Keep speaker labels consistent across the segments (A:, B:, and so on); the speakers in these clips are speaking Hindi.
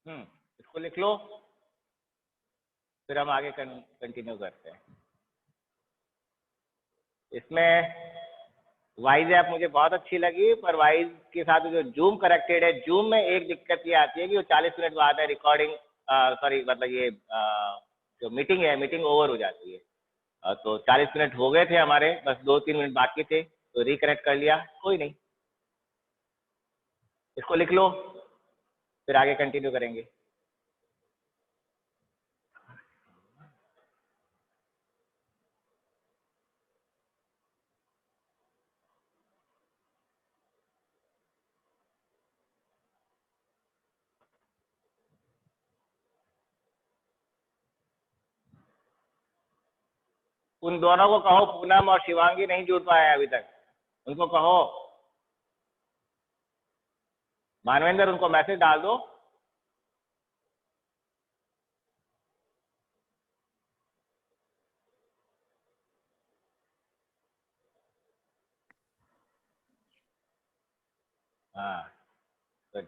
A: इसको लिख लो, फिर हम आगे कंटिन्यू करते हैं। इसमें वाइज ऐप मुझे बहुत अच्छी लगी, पर वाइज के साथ जो जूम कनेक्टेड है, जूम में एक दिक्कत ये आती है कि वो 40 मिनट बाद है रिकॉर्डिंग, सॉरी मतलब ये जो मीटिंग है, मीटिंग ओवर हो जाती है। तो 40 मिनट हो गए थे हमारे, बस 2-3 मिनट बाकी थे, तो रिकनेक्ट कर लिया, कोई नहीं। इसको लिख लो, फिर आगे कंटिन्यू करेंगे। उन दोनों को कहो, पूनम और शिवांगी नहीं जुड़ पाए अभी तक, उनको कहो। मानवेंद्र, उनको मैसेज डाल दो। हाँ, गुड।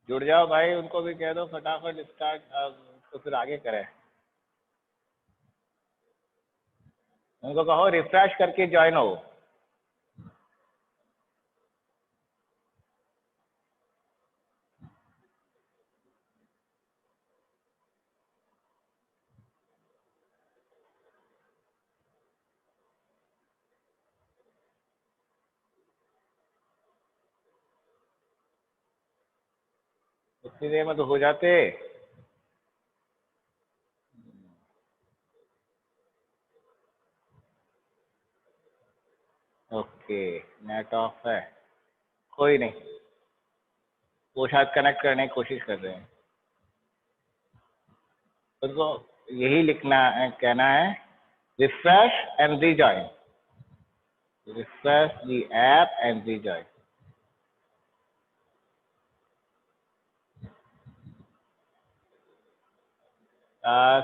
A: जुड़ जाओ भाई, उनको भी कह दो फटाफट स्टार्ट, तो फिर आगे करें। उनको कहो रिफ्रेश करके ज्वाइन हो। उतनी देर में तो हो जाते। ओके, नेट ऑफ है, कोई नहीं, वो शायद कनेक्ट करने की कोशिश कर रहे हैं। उनको यही लिखना है, कहना है refresh and rejoin, refresh the app and rejoin.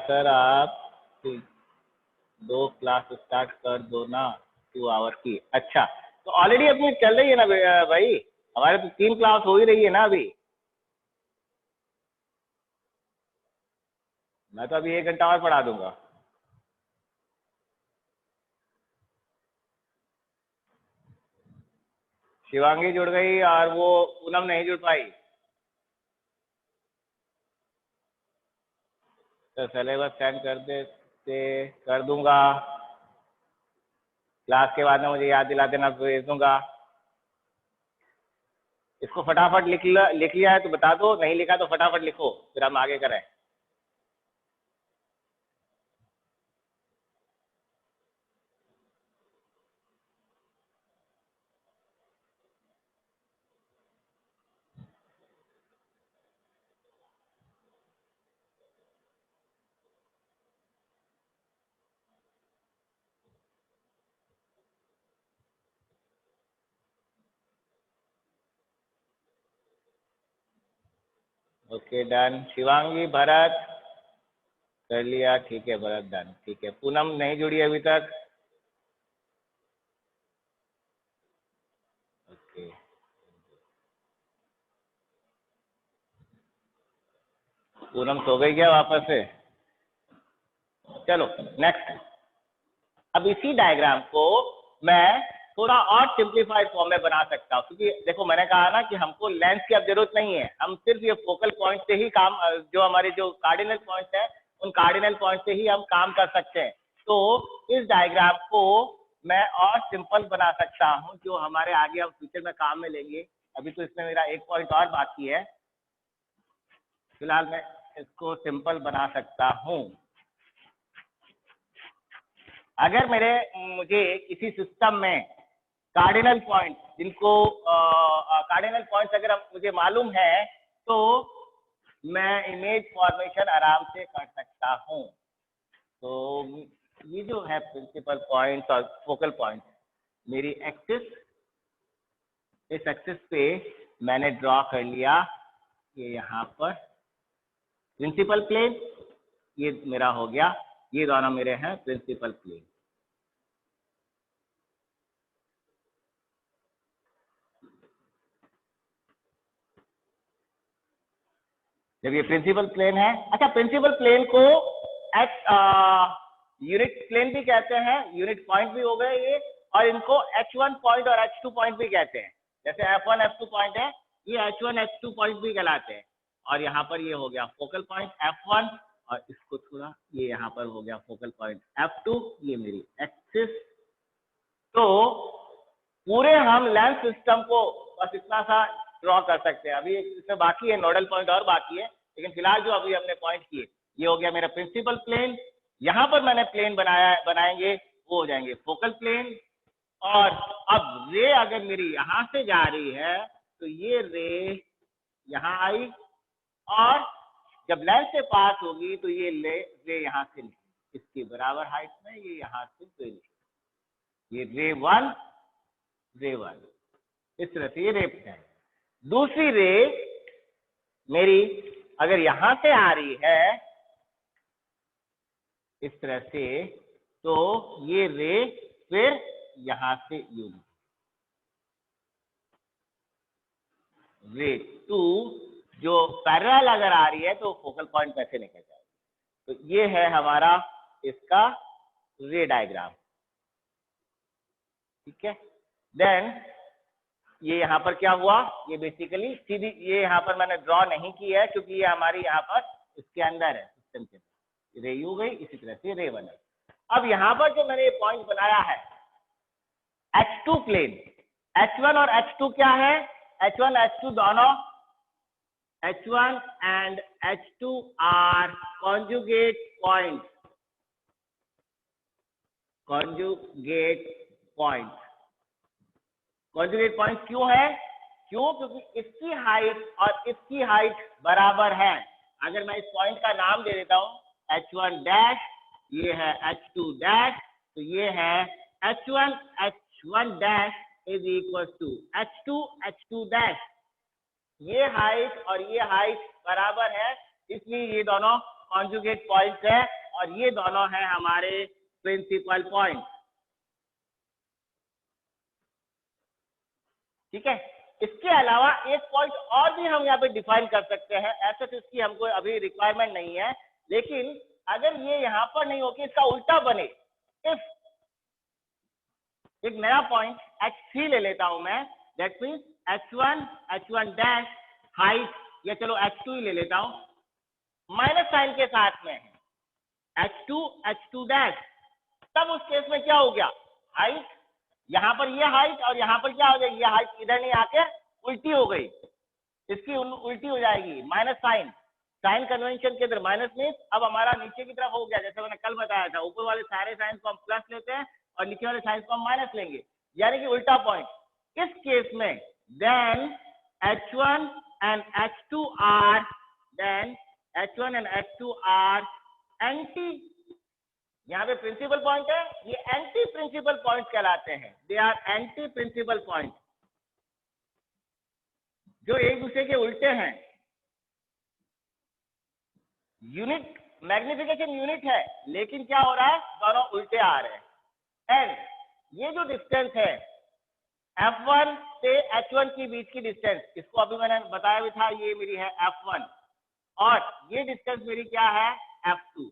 A: Sir आप 2 क्लास स्टार्ट कर दो ना 2 आवर की। अच्छा, तो ऑलरेडी अपनी चल रही है ना भाई, हमारे तो 3 क्लास हो ही रही है ना अभी। मैं तो अभी 1 घंटा और पढ़ा दूंगा। शिवांगी जुड़ गई और वो पूनम नहीं जुड़ पाई। तो सिलेबस सेंड कर देते, कर दूंगा, क्लास के बाद में मुझे याद दिला देना, भेज दूंगा। इसको फटाफट लिख लिया है तो बता दो, नहीं लिखा तो फटाफट लिखो, फिर हम आगे करें। Okay done. शिवांगी, भरत कर लिया, ठीक है भरत डन, ठीक है। पूनम नहीं जुड़ी अभी तक। ओके, पूनम सो गई क्या वापस से? चलो नेक्स्ट। अब इसी डायग्राम को मैं थोड़ा और सिंप्लीफाइड फॉर्म में बना सकता हूँ, क्योंकि देखो मैंने कहा ना कि हमको लेंथ की अब जरूरत नहीं है, हम सिर्फ ये फोकल पॉइंट से ही काम, जो हमारे जो कार्डिनल पॉइंट है उन कार्डिनल पॉइंट से ही हम काम कर सकते हैं। तो इस डायग्राम को मैं और सिंपल बना सकता हूँ, जो हमारे आगे हम फ्यूचर में काम में लेंगे। अभी तो इसमें मेरा एक पॉइंट और बाकी है, फिलहाल मैं इसको सिंपल बना सकता हूँ। अगर मुझे किसी सिस्टम में कार्डिनल पॉइंट जिनको कार्डिनल पॉइंट्स अगर मुझे मालूम है तो मैं इमेज फॉर्मेशन आराम से कर सकता हूँ। तो ये जो है प्रिंसिपल पॉइंट्स और फोकल पॉइंट, मेरी एक्सिस, इस एक्सिस पे मैंने ड्रॉ कर लिया, ये यहाँ पर प्रिंसिपल प्लेन, ये मेरा हो गया, ये दोनों मेरे हैं प्रिंसिपल प्लेन। जब ये प्रिंसिपल प्लेन है, अच्छा प्रिंसिपल प्लेन को यूनिट प्लेन भी कहते हैं, यूनिट पॉइंट भी हो गए ये, और इनको H1 पॉइंट और H2 पॉइंट भी कहते हैं। जैसे F1 F2 पॉइंट है, ये H1 H2 पॉइंट भी कहलाते हैं। और यहाँ पर ये हो गया फोकल पॉइंट F1, और इसको थोड़ा ये यहाँ पर हो गया फोकल पॉइंट F2, ये मेरी एक्सिस। तो पूरे हम लेंथ सिस्टम को बस इतना सा ड्रॉ कर सकते हैं। अभी इसमें बाकी है नोडल पॉइंट और बाकी है, लेकिन फिलहाल जो अभी हमने पॉइंट किए, ये हो गया मेरा प्रिंसिपल प्लेन। यहाँ पर मैंने प्लेन बनाएंगे, वो हो जाएंगे फोकल प्लेन। और अब रे अगर मेरी यहाँ से जा रही है तो ये रे यहाँ आई, और जब लेंस से पास होगी तो ये रे यहाँ से इसके बराबर हाइट में, ये यहाँ से ये रे वन, इस तरह से ये रे है। दूसरी रे मेरी अगर यहां से आ रही है इस तरह से, तो ये रे फिर यहां से यूनिट रे टू जो पैरेलल अगर आ रही है तो फोकल पॉइंट कैसे निकल जाएगा। तो ये है हमारा इसका रे डायग्राम, ठीक है। देन ये यहाँ पर क्या हुआ, ये बेसिकली सीधी, ये यहाँ पर मैंने ड्रॉ नहीं की है क्योंकि ये हमारी यहाँ पर इसके अंदर है, सिस्टम के रे यू गई, इसी तरह से रे वन है। अब यहाँ पर जो मैंने ये पॉइंट बनाया है H2 प्लेन, H1 और H2 क्या है, H1 H2 दोनों, H1 and H2 are conjugate point, conjugate point क्यों है, क्योंकि इसकी हाइट और इसकी हाइट बराबर है। अगर मैं इस पॉइंट का नाम दे देता हूं H1 डैश, ये है H2 डैश, तो ये है H1 dash is equal to H2 dash. ये हाइट और ये हाइट बराबर है, इसलिए ये दोनों कॉन्जुगेट पॉइंट है, और ये दोनों है हमारे प्रिंसिपल पॉइंट, ठीक है। इसके अलावा एक पॉइंट और भी हम यहाँ पे डिफाइन कर सकते हैं, ऐसे तो इसकी हमको अभी रिक्वायरमेंट नहीं है, लेकिन अगर ये यहाँ पर नहीं हो कि इसका उल्टा बने, इफ एक नया पॉइंट H3 ले लेता हूं मैं, that means H1 dash height, या चलो H2 ही ले लेता हूं, माइनस साइन के साथ में H2 डैश, तब उस केस में क्या हो गया, हाइट यहाँ पर ये हाइट और यहाँ पर क्या हो जाएगी, ये हाइट इधर नहीं आके उल्टी हो गई, इसकी उल्टी हो जाएगी, माइनस साइन कन्वेंशन के अंदर माइनस मीन्स अब हमारा नीचे की तरफ हो गया। जैसे मैंने कल बताया था, ऊपर वाले सारे साइन को हम प्लस लेते हैं और नीचे वाले साइन को हम माइनस लेंगे, यानी कि उल्टा पॉइंट। इस केस में then H1 and H2 are anti, यहाँ पे प्रिंसिपल पॉइंट है, ये एंटी प्रिंसिपल पॉइंट कहलाते हैं, they are anti principal point, जो एक दूसरे के उल्टे हैं। यूनिट मैग्निफिकेशन यूनिट है, लेकिन क्या हो रहा है, दोनों उल्टे आ रहे हैं। एंड ये जो डिस्टेंस है F1 से H1 के बीच की डिस्टेंस, इसको अभी मैंने बताया भी था, ये मेरी है F1, और ये डिस्टेंस मेरी क्या है, F2,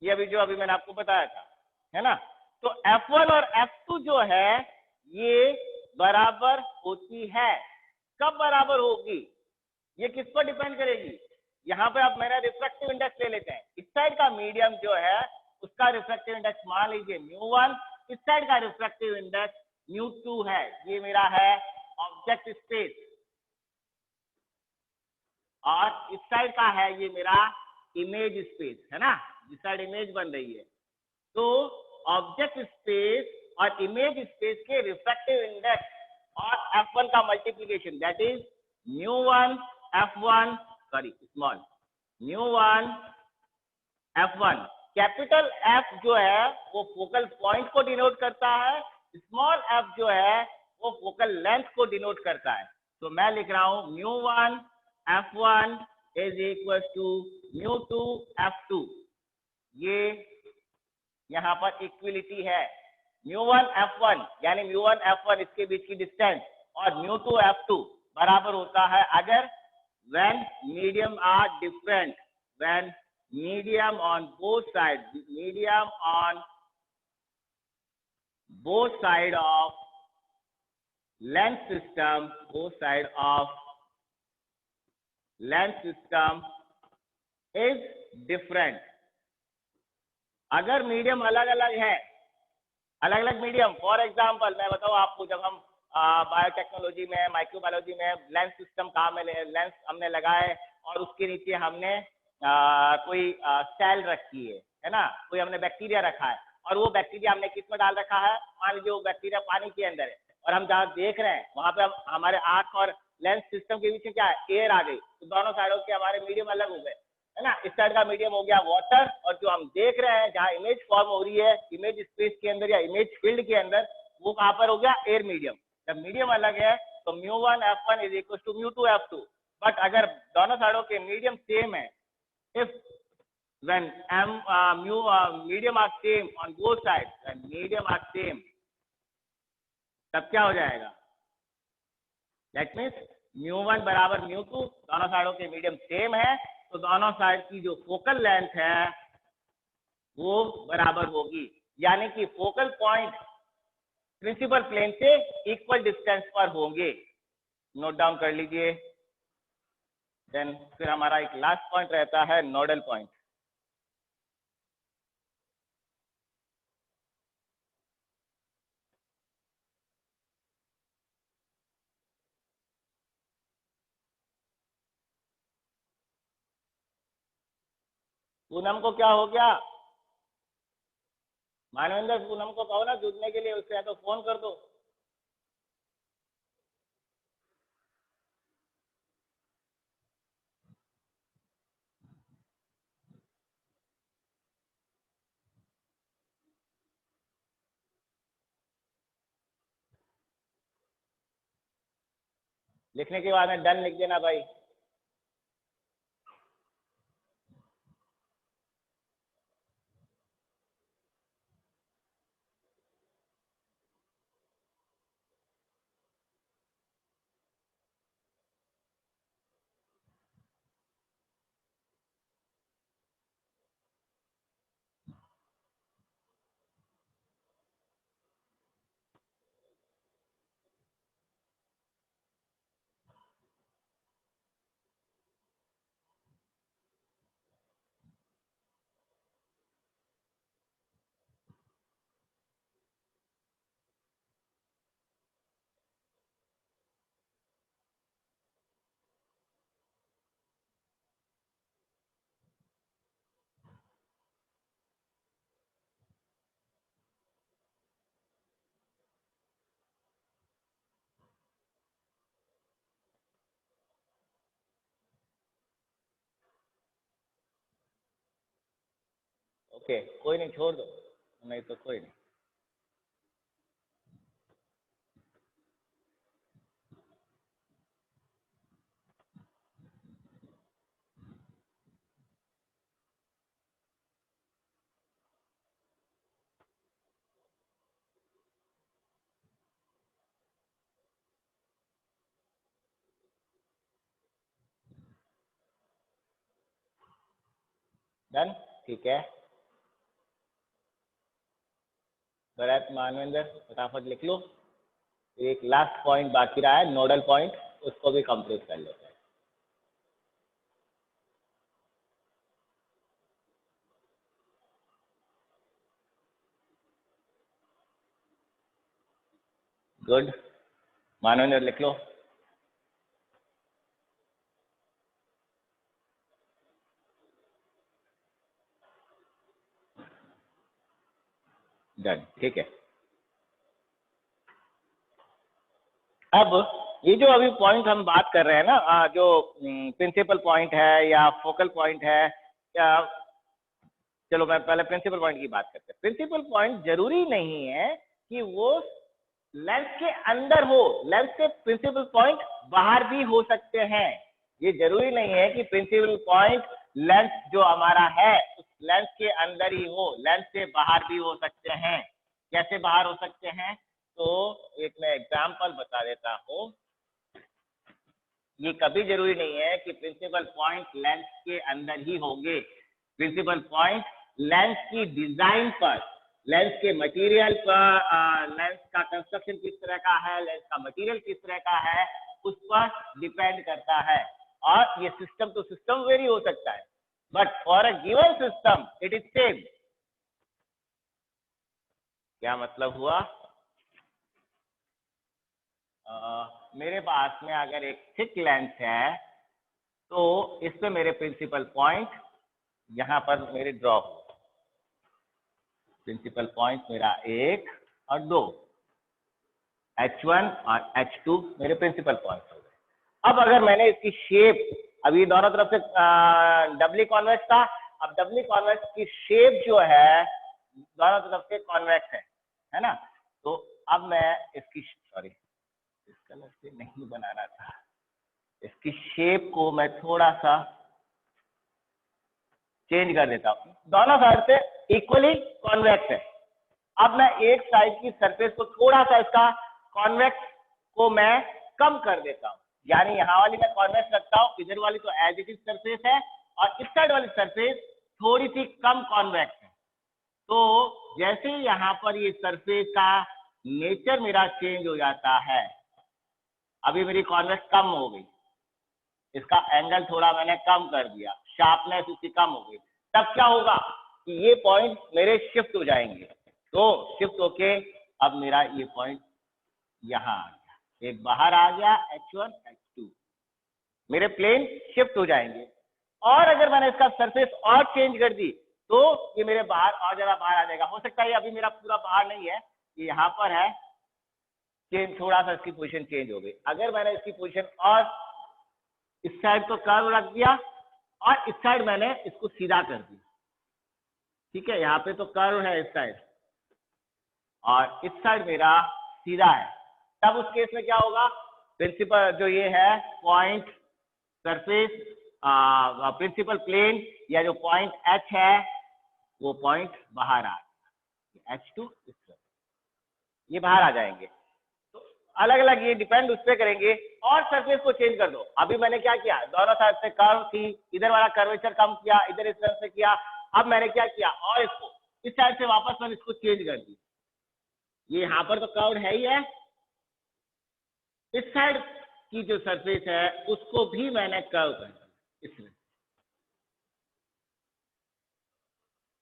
A: ये अभी मैंने आपको बताया था, है ना। तो F1 और F2 जो है ये बराबर होती है, कब बराबर होगी, ये किस पर डिपेंड करेगी, यहाँ पे आप मेरा रिफ्रैक्टिव इंडेक्स ले लेते हैं, इस साइड का मीडियम जो है उसका रिफ्रैक्टिव इंडेक्स मान लीजिए μ1, इस साइड का रिफ्रैक्टिव इंडेक्स μ2 है, ये मेरा है ऑब्जेक्ट स्पेस, और इस साइड का है ये मेरा इमेज स्पेस, है ना, इस साइड इमेज बन रही है। तो ऑब्जेक्ट स्पेस और इमेज स्पेस के रिफ्रैक्टिव इंडेक्स और f1 का multiplication, that is μ1 f1 sorry small μ1 f1। Capital F जो है वो फोकल पॉइंट को डिनोट करता है, स्मॉल f जो है वो फोकल लेंथ को डिनोट करता है। तो मैं लिख रहा हूं μ1 f1 is equal to μ2 f2। ये यहाँ पर इक्विलिटी है। μ1 f1 यानी μ1 f1 इसके बीच की डिस्टेंस और μ2 f2 बराबर होता है अगर when medium are different, when medium on both sides, medium on both side of length system, both side of length system is different। अगर मीडियम अलग अलग है, अलग अलग मीडियम, फॉर एग्जाम्पल मैं बताऊँ आपको, जब हम बायोटेक्नोलॉजी में, माइक्रोबायोलॉजी में लेंस सिस्टम काम में लेंस हमने लगाए और उसके नीचे हमने कोई सेल रखी है ना, कोई हमने बैक्टीरिया रखा है और वो बैक्टीरिया हमने किस में डाल रखा है, मान लीजिए वो बैक्टीरिया पानी के अंदर है और हम जहाँ देख रहे हैं वहां पे हमारे आंख और लेंस सिस्टम के बीच में क्या है, एयर आ गई, तो दोनों साइडों के हमारे मीडियम अलग हो गए, है ना। इस साइड का मीडियम हो गया वाटर और जो हम देख रहे हैं जहाँ इमेज फॉर्म हो रही है इमेज स्पेस के अंदर या इमेज फील्ड के अंदर, वो कहाँ पर हो गया, एयर मीडियम। जब मीडियम अलग है तो μ1 f1 is equal to μ2 f2। But अगर दोनों साइडों के मीडियम सेम है, if when medium are same on both sides, when medium are same, तब क्या हो जाएगा, दैट मीन्स μ1 बराबर μ2, दोनों साइडों के मीडियम सेम है तो दोनों साइड की जो फोकल लेंथ है वो बराबर होगी, यानी कि फोकल पॉइंट प्रिंसिपल प्लेन से इक्वल डिस्टेंस पर होंगे। नोट डाउन कर लीजिए। देन फिर हमारा एक लास्ट पॉइंट रहता है नोडल पॉइंट। पूनम को क्या हो गया, मानवेंद्र पूनम को कहो ना जुड़ने के लिए, उससे तो फोन कर दो। लिखने के बाद में डन लिख देना भाई। ओके कोई नहीं, छोड़ दो, नहीं तो कोई नहीं। डन, ठीक है। भरत मानवेंद्र फटाफट लिख लो। एक लास्ट पॉइंट बाकी रहा है नोडल पॉइंट, उसको भी कंप्लीट कर लेते हैं। गुड, मानवेंद्र लिख लो। डन, ठीक है। अब ये जो अभी पॉइंट हम बात कर रहे हैं ना, जो प्रिंसिपल पॉइंट है या फोकल पॉइंट है, या चलो मैं पहले प्रिंसिपल पॉइंट की बात करते हैं। प्रिंसिपल पॉइंट जरूरी नहीं है कि वो लेंस के अंदर हो, लेंस से प्रिंसिपल पॉइंट बाहर भी हो सकते हैं। ये जरूरी नहीं है कि प्रिंसिपल पॉइंट लेंस जो हमारा है उस लेंस के अंदर ही हो, लेंस से बाहर भी हो सकते हैं। कैसे बाहर हो सकते हैं? तो एक मैं एग्जांपल बता देता हूँ। ये कभी जरूरी नहीं है कि प्रिंसिपल पॉइंट लेंस के अंदर ही होंगे। प्रिंसिपल पॉइंट लेंस की डिजाइन पर, लेंस के मटेरियल पर, लेंस का कंस्ट्रक्शन किस तरह का है, लेंस का मटेरियल किस तरह का है, उस पर डिपेंड करता है। और ये सिस्टम टू सिस्टम वेरी हो सकता है, but for a given system it is same. क्या मतलब हुआ? मेरे पास में अगर एक थिक लेंस है तो इस पे मेरे प्रिंसिपल पॉइंट यहां पर मेरे ड्रॉ हो, प्रिंसिपल पॉइंट मेरा 1 और 2, H1 और H2 मेरे प्रिंसिपल पॉइंट हो गए। अब अगर मैंने इसकी शेप, अभी दोनों तरफ से डबली कॉन्वेक्स था, अब डबली कॉन्वेक्स की शेप जो है दोनों तरफ से कॉन्वेक्स है ना? तो अब मैं इसकी, सॉरी इस कलर से नहीं बनाना था, इसकी शेप को मैं थोड़ा सा चेंज कर देता हूँ। दोनों साइड से इक्वली कॉन्वेक्स है। अब मैं एक साइड की सरफेस को थोड़ा सा, इसका कॉन्वेक्स को मैं कम कर देता हूँ, यानी यहाँ वाली मैं कॉन्वेक्स रखता हूँ, इधर वाली तो एज इट इज सरफेस है, और इस साइड वाली सरफेस थोड़ी सी कम कॉन्वेक्स है। तो जैसे ही यहाँ पर ये सरफेस का नेचर मेरा चेंज हो जाता है, अभी मेरी कॉन्वेक्स कम हो गई, इसका एंगल थोड़ा मैंने कम कर दिया, शार्पनेस इसकी कम हो गई, तब क्या होगा कि ये पॉइंट मेरे शिफ्ट हो जाएंगे। तो शिफ्ट होके अब मेरा ये पॉइंट यहाँ आ गया, एक बाहर आ गया H1 H2, मेरे प्लेन शिफ्ट हो जाएंगे। और अगर मैंने इसका सरफेस और चेंज कर दी तो ये मेरे बाहर और ज्यादा बाहर आ जाएगा। हो सकता है अभी मेरा पूरा बाहर नहीं है, ये यहाँ पर है, चेंज थोड़ा सा इसकी पोजीशन चेंज हो गई। अगर मैंने इसकी पोजीशन और इस साइड तो कर्व रख दिया और इस साइड मैंने इसको सीधा कर दिया, ठीक है, यहाँ पे तो कर्व है इस साइड और इस साइड मेरा सीधा है, तब उस केस में क्या होगा? प्रिंसिपल जो ये है पॉइंट सरफेस, प्रिंसिपल प्लेन या जो पॉइंट H है वो पॉइंट बाहर आ गया, H2 ये बाहर आ जाएंगे। तो अलग अलग ये डिपेंड उस पर करेंगे। और सरफेस को चेंज कर दो। अभी मैंने क्या किया, दोनों साइड से कर्व थी, इधर वाला कर्वेचर कम किया, इधर इस तरफ से किया। अब मैंने क्या किया, और इसको इस साइड से वापस मैंने इसको चेंज कर दी। ये यहाँ पर तो कर्व है ही है, इस साइड की जो सरफेस है उसको भी मैंने कर्व कर दिया इसमें,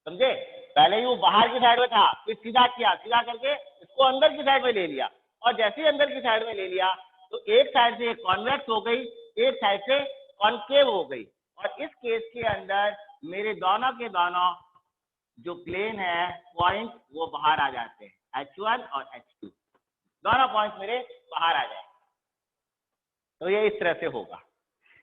A: समझे? पहले ही वो बाहर की साइड में था, फिर सीधा किया, सीधा करके इसको अंदर की साइड में ले लिया, और जैसे ही अंदर की साइड में ले लिया तो एक साइड से कॉन्वेक्स हो गई, एक साइड से कॉन्केव हो गई। और इस केस के अंदर मेरे दोनों के दोनों जो प्लेन है पॉइंट वो बाहर आ जाते हैं, H1 और H2 दोनों पॉइंट मेरे बाहर आ जाए। तो ये इस तरह से होगा।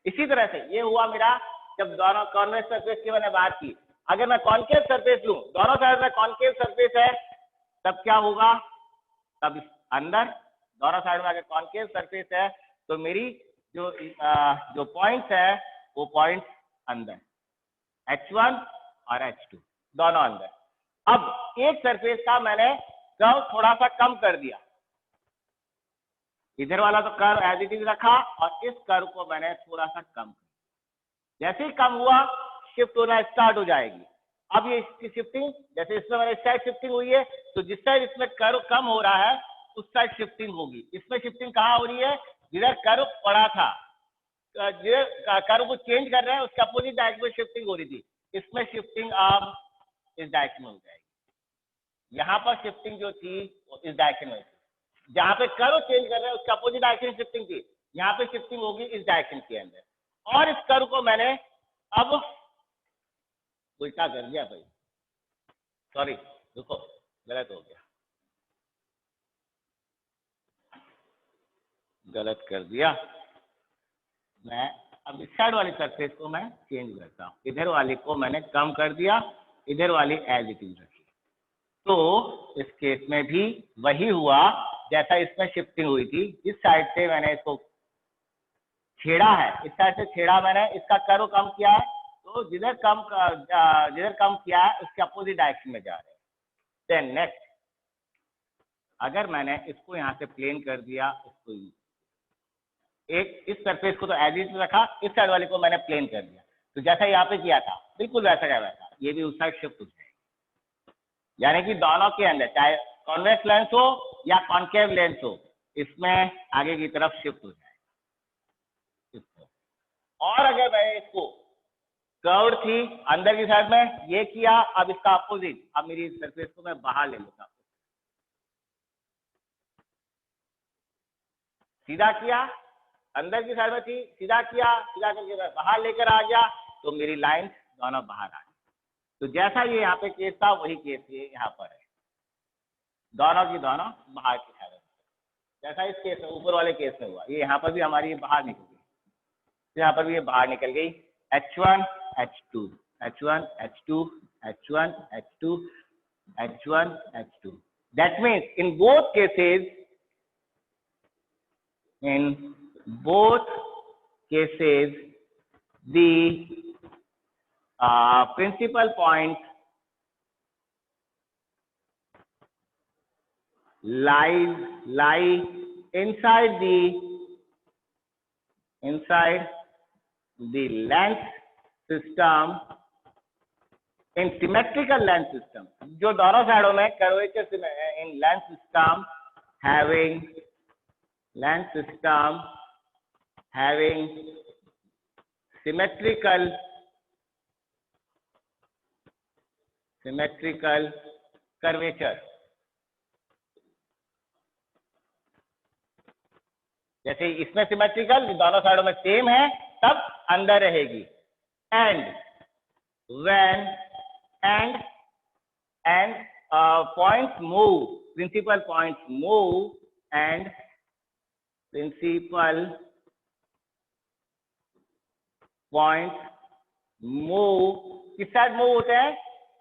A: इसी तरह से ये हुआ मेरा जब दोनों कॉन्वेक्स सरफेस की मैंने बात की। अगर मैं कॉन्केव सरफेस लूं, दोनों साइड में कॉन्केव सरफेस है, तब क्या होगा? तब अंदर दोनों साइड में अगर कॉन्केव सरफेस है तो मेरी जो पॉइंट्स है वो पॉइंट्स अंदर, H1 और H2 दोनों अंदर। अब एक सरफेस का मैंने कर्व थोड़ा सा कम कर दिया, इधर वाला तो कर्व एज इट इज रखा और इस कर्व को मैंने थोड़ा सा कम, जैसे ही कम हुआ शिफ्ट होना स्टार्ट हो जाएगी। अब ये इसकी शिफ्टिंग, जैसे इसमें मैंने इस साइड शिफ्टिंग हुई है तो जिस साइड इसमें कर्व कम हो रहा है उस साइड शिफ्टिंग होगी। इसमें शिफ्टिंग कहाँ हो रही है? जिधर कर्व पड़ा था, जिधर कर्व को चेंज कर रहे हैं उसके अपोजिट डायरेक्शन में शिफ्टिंग हो रही थी, इसमें शिफ्टिंग अब इस डायरेक्शन में हो जाएगी। यहाँ पर शिफ्टिंग जो थी वो इस डायरेक्शन में, जहाँ पे कर्व चेंज कर रहे हैं उसके अपोजिट डायरेक्शन शिफ्टिंग थी, यहाँ पे शिफ्टिंग होगी इस डायरेक्शन के अंदर। और इस कर्व को मैंने अब उल्टा कर दिया भाई, सॉरी देखो, गलत हो गया, गलत कर दिया। मैं अब इस साइड वाली सरफेस को मैं चेंज करता हूँ, इधर वाली को मैंने कम कर दिया, इधर वाली एज इट इज रखी। तो इस केस में भी वही हुआ जैसा इसमें शिफ्टिंग हुई थी। इस साइड से मैंने इसको छेड़ा है, इस साइड से छेड़ा मैंने, इसका कर्व कम किया है, तो जिधर कम किया है उसके अपोजिट डायरेक्शन में जा रहे हैं। देन नेक्स्ट, अगर मैंने इसको यहाँ से प्लेन कर दिया, इसको एक इस सरफेस को तो एज इट रखा, इस साइड वाले को मैंने प्लेन कर दिया, तो जैसा यहाँ पे किया था बिल्कुल वैसा का वैसा ये भी उस साइड शिफ्ट हो जाएगी। यानी कि दोनों के अंदर चाहे कॉन्वेक्स लेंस हो या कॉन्केव लेंस हो, इसमें आगे की तरफ शिफ्ट हो जाएगा। और अगर मैं इसको कर्व्ड थी अंदर की साइड में, ये किया, अब इसका अपोजिट, अब मेरी सरफेस को मैं बाहर ले लेता हूँ, सीधा किया, अंदर की साइड में थी, सीधा किया, सीधा करके मैं बाहर लेकर आ गया, तो मेरी लाइंस दोनों बाहर आ गई। तो जैसा ये यहाँ पे केस था वही केस ये यहाँ पर है, दोनों की दोनों बाहर की साइड में, जैसा इस केस में ऊपर वाले केस में हुआ, ये यहाँ पर भी हमारी बाहर निकल गई, तो यहाँ पर भी ये बाहर निकल गई। H1 H2 H1 H2 H1 H2 H1 H2, that means in both cases the principal point lie inside the lens system, in symmetrical lens system, जो दोनों साइडों में curvature in lens system having symmetrical curvature, जैसे इसमें सिमेट्रिकल दोनों साइडों में सेम है, तब अंदर रहेगी। And when points move, principal points move, and principal points move, किस साइड मूव होते हैं?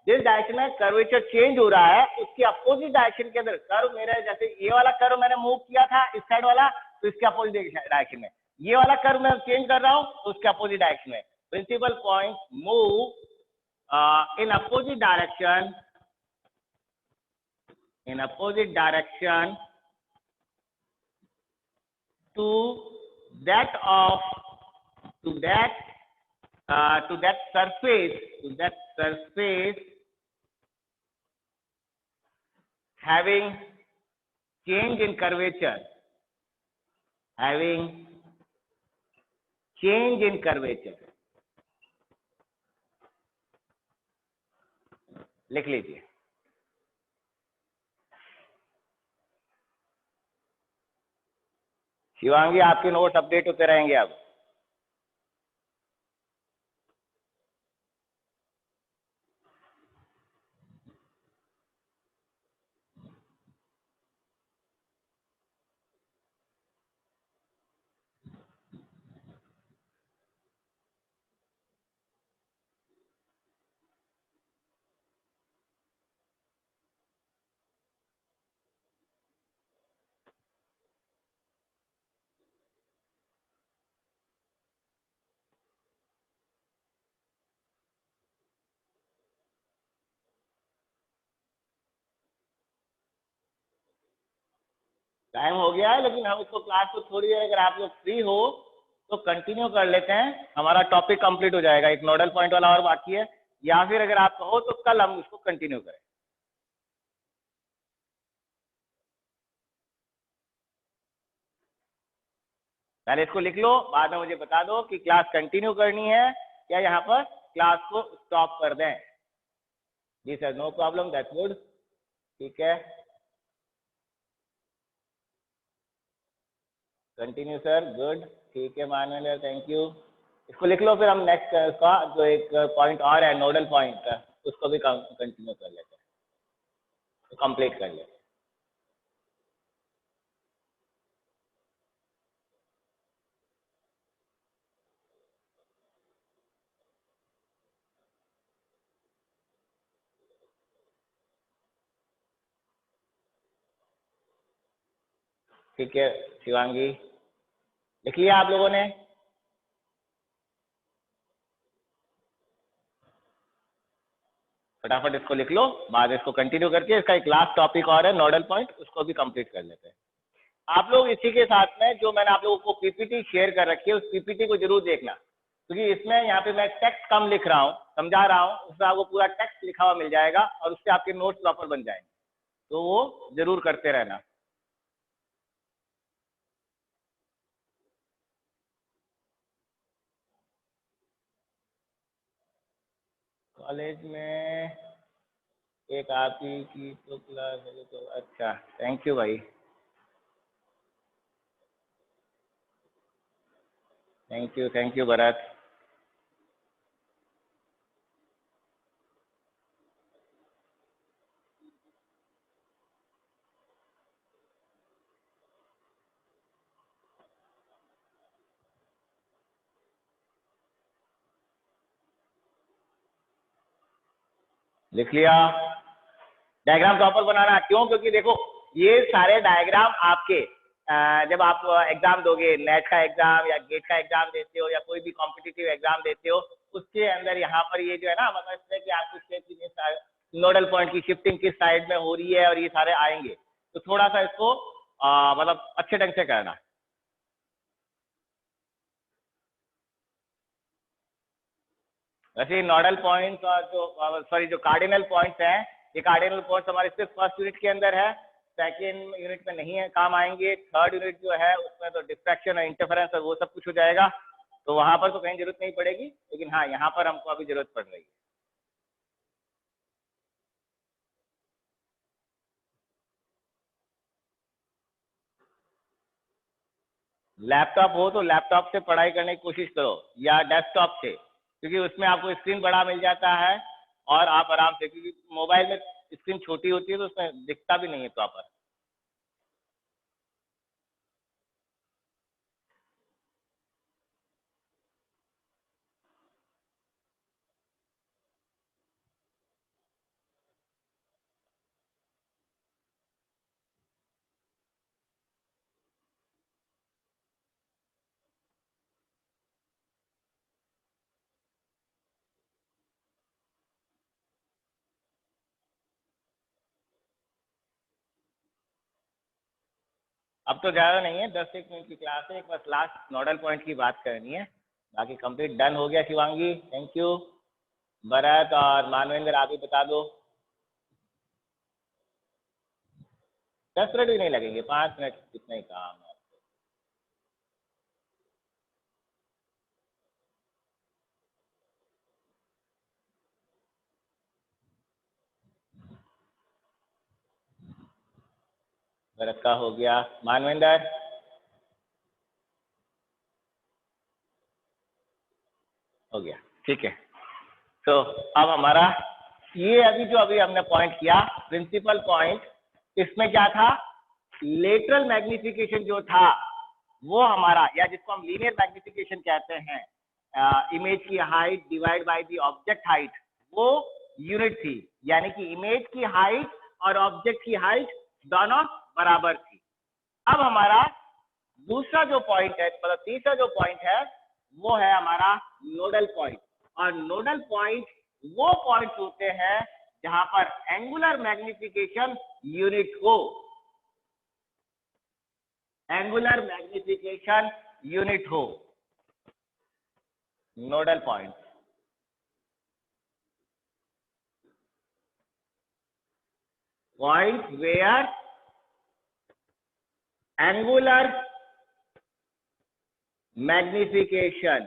A: जिस डायरेक्शन में कर्वेचर चेंज हो रहा है उसके अपोजिट डायरेक्शन के अंदर कर्व, मेरा जैसे ये वाला कर्व मैंने मूव किया था इस साइड वाला, तो इसके अपोजिट डायरेक्शन में, ये वाला कर्व मैं चेंज कर रहा हूं तो उसके अपोजिट डायरेक्शन में। Principal point move in opposite direction to that surface having change in curvature, लिख लीजिए। शिवांगी, आपके नोट्स अपडेट होते रहेंगे अब। टाइम हो गया है, लेकिन हम इसको क्लास को थोड़ी देर अगर आप लोग फ्री हो तो कंटिन्यू कर लेते हैं, हमारा टॉपिक कंप्लीट हो जाएगा। एक नोडल पॉइंट वाला और बाकी है, या फिर अगर आप कहो तो कल हम इसको कंटिन्यू करें। पहले इसको लिख लो, बाद में मुझे बता दो कि क्लास कंटिन्यू करनी है या यहाँ पर क्लास को स्टॉप कर दें। जी sir, no problem, that's good, ठीक है, कंटिन्यू सर, गुड, ठीक है मानुअल, थैंक यू। इसको लिख लो, फिर हम नेक्स्ट का जो एक पॉइंट और है नोडल पॉइंट का, उसको भी कंटिन्यू कर लेते हैं। कंप्लीट कर ले। ठीक है शिवांगी, लिख लिया आप लोगों ने? फटाफट इसको लिख लो, बाद इसको कंटिन्यू करके इसका एक लास्ट टॉपिक और है नोडल पॉइंट, उसको भी कंप्लीट कर लेते हैं। आप लोग इसी के साथ में जो मैंने आप लोगों को पीपीटी शेयर कर रखी है उस पीपीटी को जरूर देखना, क्योंकि इसमें यहाँ पे मैं टेक्स्ट कम लिख रहा हूँ, समझा रहा हूँ, उसमें आपको पूरा टेक्स्ट लिखा हुआ मिल जाएगा और उससे आपके नोट्स प्रॉपर बन जाएंगे, तो वो जरूर करते रहना। कॉलेज में एक आप ही की तो क्लास है तो अच्छा, थैंक यू भाई, थैंक यू भरत। लिख लिया? डायग्राम प्रॉपर बनाना, क्यों? क्योंकि देखो ये सारे डायग्राम आपके जब आप एग्जाम दोगे, नेट का एग्जाम या गेट का एग्जाम देते हो या कोई भी कॉम्पिटिटिव एग्जाम देते हो, उसके अंदर यहाँ पर ये जो है ना, मतलब इसमें कि आपको इसमें नोडल पॉइंट की शिफ्टिंग किस साइड में हो रही है और ये सारे आएंगे, तो थोड़ा सा इसको मतलब अच्छे ढंग से करना। वैसे नोडल पॉइंट्स और जो सॉरी जो कार्डिनल पॉइंट्स हैं, ये कार्डिनल पॉइंट्स हमारे सिर्फ फर्स्ट यूनिट के अंदर है, सेकेंड यूनिट में नहीं है, काम आएंगे। थर्ड यूनिट जो है उसमें तो डिफ्रैक्शन और इंटरफेरेंस और वो सब कुछ हो जाएगा, तो वहां पर तो कहीं जरूरत नहीं पड़ेगी, लेकिन हाँ यहाँ पर हमको अभी जरूरत पड़ रही है। लैपटॉप हो तो लैपटॉप से पढ़ाई करने की कोशिश करो या डेस्कटॉप से, क्योंकि उसमें आपको स्क्रीन बड़ा मिल जाता है और आप आराम से, क्योंकि मोबाइल में स्क्रीन छोटी होती है तो उसमें दिखता भी नहीं है प्रॉपर। अब तो ज़्यादा नहीं है, 10 एक मिनट की क्लास है, एक बस लास्ट नोडल पॉइंट की बात करनी है, बाकी कंप्लीट डन हो गया। शिवांगी थैंक यू, भरत और मानवेंद्र आप ही बता दो। 10 मिनट भी नहीं लगेंगे, 5 मिनट कितना ही काम है। भरत का हो गया, मानवेंद्र हो गया, ठीक है। तो अब हमारा ये अभी हमने पॉइंट किया प्रिंसिपल पॉइंट, इसमें क्या था, लेटरल मैग्निफिकेशन जो था वो हमारा, या जिसको हम लीनियर मैग्निफिकेशन कहते हैं, इमेज की height divide by the object height, वो यूनिट थी, यानी कि इमेज की हाइट और ऑब्जेक्ट की हाइट दोनों बराबर थी। अब हमारा दूसरा जो पॉइंट है, मतलब तीसरा जो पॉइंट है, वो है हमारा नोडल पॉइंट। और नोडल पॉइंट वो पॉइंट होते हैं जहां पर एंगुलर मैग्निफिकेशन यूनिट हो, एंगुलर मैग्निफिकेशन यूनिट हो, nodal point. Point where angular magnification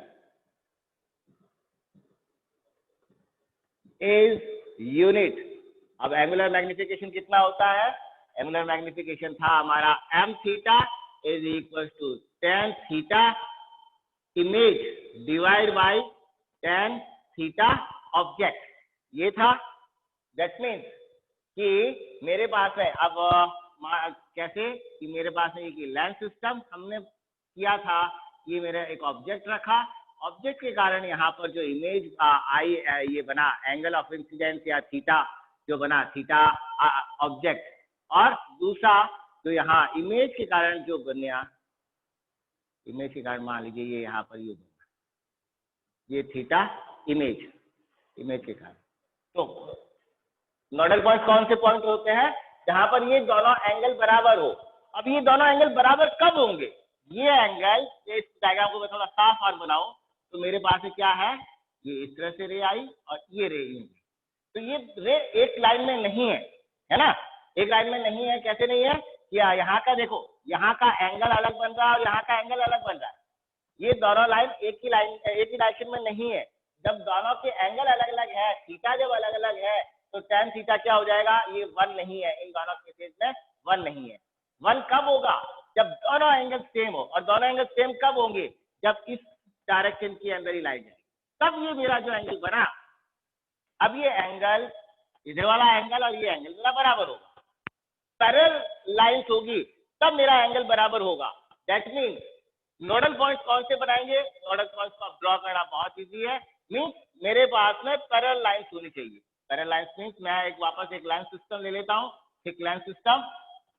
A: is unit. अब एंगुलर मैग्निफिकेशन कितना होता है, एंगुलर मैग्निफिकेशन था हमारा m theta is equal to tan theta image divide by tan theta object, ये था। दैट मीन्स कि मेरे पास है अब कैसे कि मेरे पास है कि लेंस सिस्टम हमने किया था, ये मेरा एक ऑब्जेक्ट रखा, ऑब्जेक्ट के कारण यहाँ पर जो इमेज आई ये बना एंगल ऑफ इंसिडेंस या थीटा जो बना थीटा ऑब्जेक्ट, और दूसरा जो यहाँ इमेज के कारण जो बना, इमेज के कारण मान लीजिए ये यहाँ पर ये बना, ये थीटा इमेज के कारण। तो नोडल पॉइंट कौन से पॉइंट होते हैं जहां पर ये दोनों एंगल बराबर हो। अब ये दोनों एंगल बराबर कब होंगे, ये एंगल, इस डायग्राम को मैं थोड़ा साफ और बनाऊं तो मेरे पास क्या है, ये इस तरह से रे आई और ये रे यूं, तो ये रे एक लाइन में नहीं है ना, एक लाइन में नहीं है। कैसे नहीं है, या यहाँ का देखो, यहाँ का एंगल अलग बन रहा है और यहाँ का एंगल अलग बन रहा है, ये दोनों लाइन एक ही डायरेक्शन में नहीं है। जब दोनों के एंगल अलग अलग है, थीटा जब अलग अलग है तो tan थीटा क्या हो जाएगा, ये 1 नहीं है, इन दोनों केसेस में 1 नहीं है। 1 कब होगा, जब दोनों एंगल सेम हो, और दोनों एंगल सेम कब होंगे, जब इस डायरेक्शन के अंदर ही लाइन जाएगी, तब ये मेरा जो एंगल बना, अब ये एंगल, इधर वाला एंगल और ये एंगल मेरा बराबर होगा, पैरेलल लाइंस होगी तब मेरा एंगल बराबर होगा। दैट मीन नोडल पॉइंट कौन से बनाएंगे, नोडल पॉइंट को ड्रॉ करना बहुत इजी है। मीन्स मेरे पास में पैरेलल लाइंस होनी चाहिए। पैरेलल लाइंस मीन्स मैं एक वापस एक लाइन सिस्टम ले लेता हूँ, थिक लाइन सिस्टम,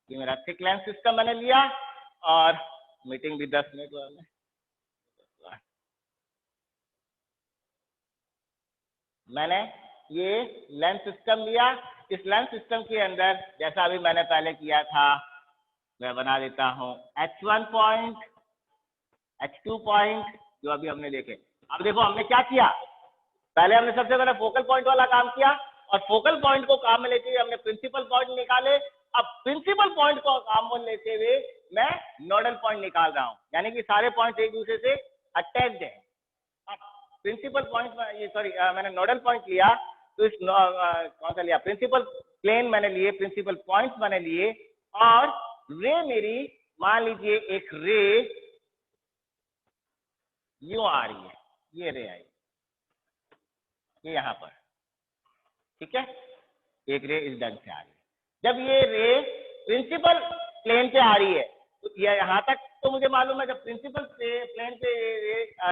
A: ये मेरा थिक लाइन सिस्टम मैंने लिया, और मीटिंग भी 10 मिनट वाला, मैंने ये लेंस सिस्टम लिया। इस लेंस सिस्टम के अंदर जैसा अभी मैंने पहले किया था, मैं बना देता हूँ H1 पॉइंट, H2 पॉइंट, जो अभी हमने देखे। अब देखो हमने क्या किया, पहले हमने सबसे पहले फोकल पॉइंट वाला काम किया, और फोकल पॉइंट को काम में लेते हुए हमने प्रिंसिपल पॉइंट निकाले। अब प्रिंसिपल पॉइंट को काम में लेते हुए मैं नोडल पॉइंट निकाल रहा हूँ, यानी कि सारे पॉइंट एक दूसरे से अटैच्ड है। प्रिंसिपल पॉइंट, ये सॉरी मैंने नोडल पॉइंट लिया, तो इस कौन सा लिया, प्रिंसिपल प्लेन मैंने लिए, प्रिंसिपल पॉइंट्स मैंने लिए, और रे मेरी मान लीजिए एक रे यूं आ रही है, ये रे आई, ये यहाँ पर, ठीक है, एक रे इस ढंग से आ रही है। जब ये रे प्रिंसिपल प्लेन पे आ रही है, तो यहाँ तक तो मुझे मालूम है, जब प्रिंसिपल प्लेन पे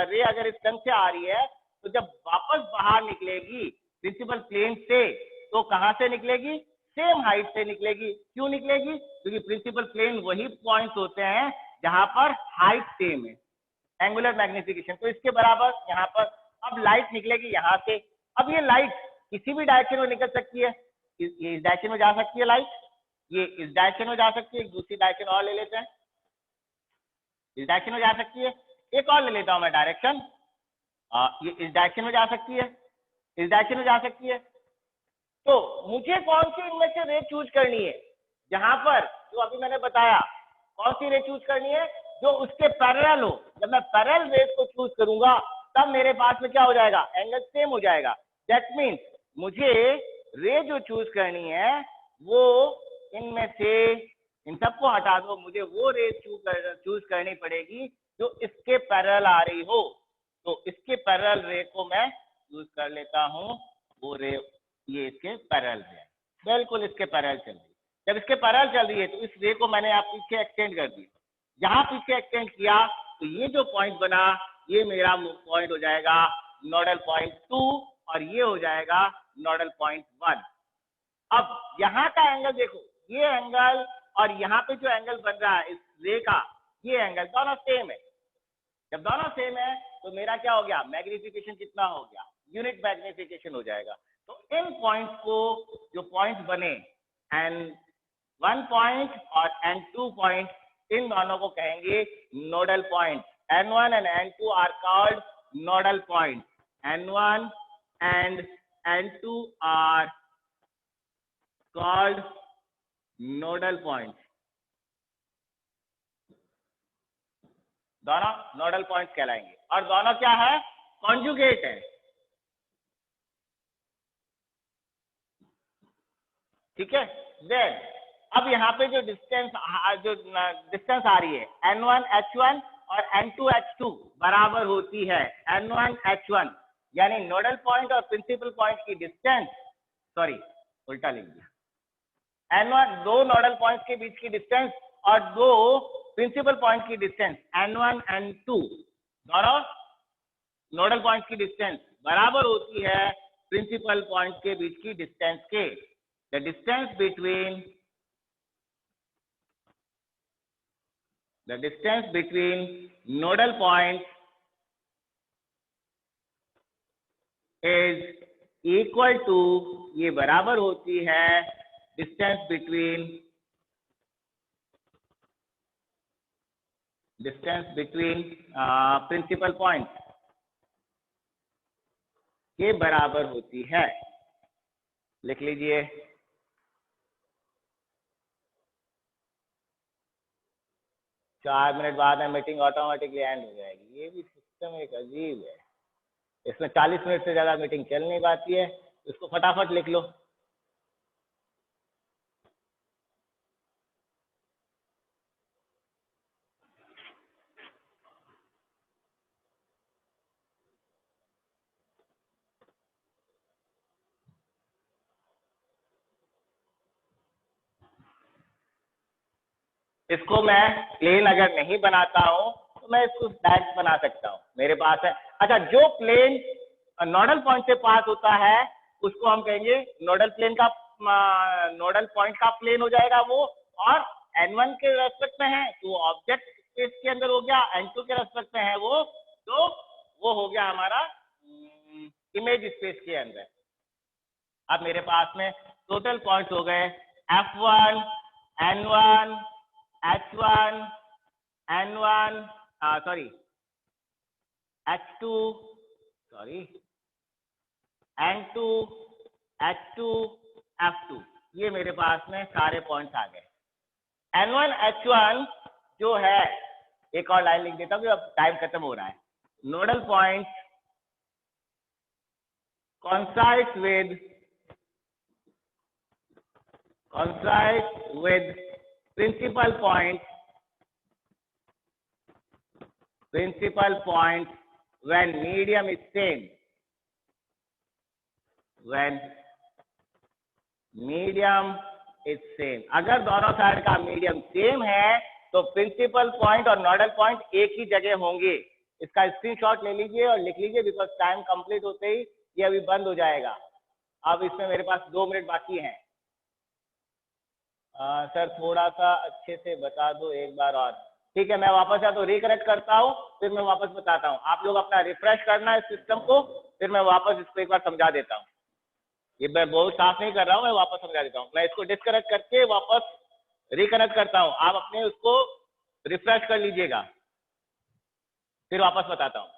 A: रे अगर इस ढंग से आ रही है, तो जब वापस बाहर निकलेगी प्रिंसिपल प्लेन से, तो कहाँ से निकलेगी, सेम हाइट से निकलेगी। क्यों निकलेगी, क्योंकि प्रिंसिपल प्लेन वही पॉइंट्स होते हैं जहां पर हाइट सेम है, एंगुलर मैग्निफिकेशन, तो इसके बराबर यहाँ पर। अब लाइट निकलेगी यहाँ से, अब ये लाइट किसी भी डायरेक्शन में निकल सकती है, ये इस डायरेक्शन में जा सकती है लाइट, ये इस डायरेक्शन में जा सकती है, एक दूसरी डायरेक्शन और ले लेते हैं, इस डायरेक्शन में जा सकती है, एक और ले लेता हूं मैं डायरेक्शन, ये इस डायरेक्शन में जा सकती है, इस डायरेक्शन में जा सकती है। तो मुझे कौन सी इनमें से रे चूज करनी है, जहां पर जो अभी मैंने बताया, कौन सी रे चूज करनी है, जो उसके पैरेलल हो। जब मैं पैरेलल रेस को चूज करूंगा तब मेरे पास में क्या हो जाएगा, एंगल सेम हो जाएगा। दैट मीन्स मुझे रे जो चूज करनी है वो इनमें से, इन सबको हटा दो, मुझे वो रे चूज करनी पड़ेगी जो इसके पैरेलल आ रही हो। तो इसके पैरेलल रे को मैं चूज कर लेता हूँ, वो रे ये इसके पैरेलल है, बिल्कुल इसके पैरेलल चल रही है। जब इसके पैरेलल चल रही है तो इस रे को मैंने आप पीछे एक्सटेंड कर दिया, यहाँ पीछे एक्सटेंड किया तो ये जो पॉइंट बना ये मेरा पॉइंट हो जाएगा नोडल पॉइंट 2, और ये हो जाएगा नोडल पॉइंट 1। अब यहाँ का एंगल देखो, ये एंगल और यहाँ पे जो एंगल बन रहा है इस रे का, ये एंगल दोनों सेम है। जब दोनों सेम है तो मेरा क्या हो गया, मैग्निफिकेशन कितना हो गया, यूनिट मैग्निफिकेशन हो जाएगा। तो इन पॉइंट्स को, जो पॉइंट्स बने N1 पॉइंट और N2 पॉइंट, इन दोनों को कहेंगे nodal point. N1 and N2 are called nodal points. N1 and N2 are called nodal points. दोनों नोडल पॉइंट्स कहलाएंगे, और दोनों क्या है, कॉन्जुगेट है, ठीक है। देन अब यहाँ पे जो डिस्टेंस आ रही है N1 H1 और N2 H2 बराबर होती है N1 H1, यानी नोडल पॉइंट और प्रिंसिपल पॉइंट की डिस्टेंस, सॉरी उल्टा लिख दिया, n1 दो नोडल पॉइंट्स के बीच की डिस्टेंस और दो प्रिंसिपल पॉइंट की डिस्टेंस n1 n2 दोनों नोडल पॉइंट्स की डिस्टेंस बराबर होती है प्रिंसिपल पॉइंट के बीच की डिस्टेंस के। The distance between nodal point is equal to, ये बराबर होती है डिस्टेंस बिटवीन प्रिंसिपल पॉइंट के बराबर होती है। लिख लीजिए। चार मिनट बाद में मीटिंग ऑटोमेटिकली एंड हो जाएगी। ये भी सिस्टम एक अजीब है, इसमें 40 मिनट से ज्यादा मीटिंग चल नहीं पाती है। इसको फटाफट लिख लो। इसको मैं प्लेन अगर नहीं बनाता हूं तो मैं इसको डायरेक्ट बना सकता हूं, मेरे पास है। अच्छा, जो प्लेन नोडल पॉइंट से पास होता है उसको हम कहेंगे नोडल पॉइंट का प्लेन हो जाएगा वो, और n1 के रेस्पेक्ट में है तो ऑब्जेक्ट स्पेस के अंदर हो गया, n2 के रेस्पेक्ट में है वो, तो वो हो गया हमारा इमेज स्पेस के अंदर। अब मेरे पास में टोटल पॉइंट्स हो गए f1 n1 h1 n1 sorry h2 sorry n2 h2 f2, ये मेरे पास में सारे पॉइंट्स आ गए। n1 h1 जो है, एक और लाइन लिख देता हूँ, अब टाइम खत्म हो रहा है। Nodal point coincides with principal point when medium is same, अगर दोनों साइड का मीडियम सेम है तो प्रिंसिपल पॉइंट और नोडल पॉइंट एक ही जगह होंगे। इसका स्क्रीनशॉट ले लीजिए और लिख लीजिए, बिकॉज टाइम कंप्लीट होते ही ये अभी बंद हो जाएगा। अब इसमें मेरे पास 2 मिनट बाकी हैं। सर थोड़ा सा अच्छे से बता दो एक बार और। ठीक है, मैं वापस आता हूँ, रिकनेक्ट करता हूँ, फिर मैं वापस बताता हूँ। आप लोग अपना रिफ्रेश करना है सिस्टम को, फिर मैं वापस इसको एक बार समझा देता हूँ। ये मैं बहुत साफ नहीं कर रहा हूँ, मैं वापस समझा देता हूँ। मैं इसको डिस्कनेक्ट करके वापस रिकनेक्ट करता हूँ, आप अपने उसको रिफ्रेश कर लीजिएगा, फिर वापस बताता हूँ।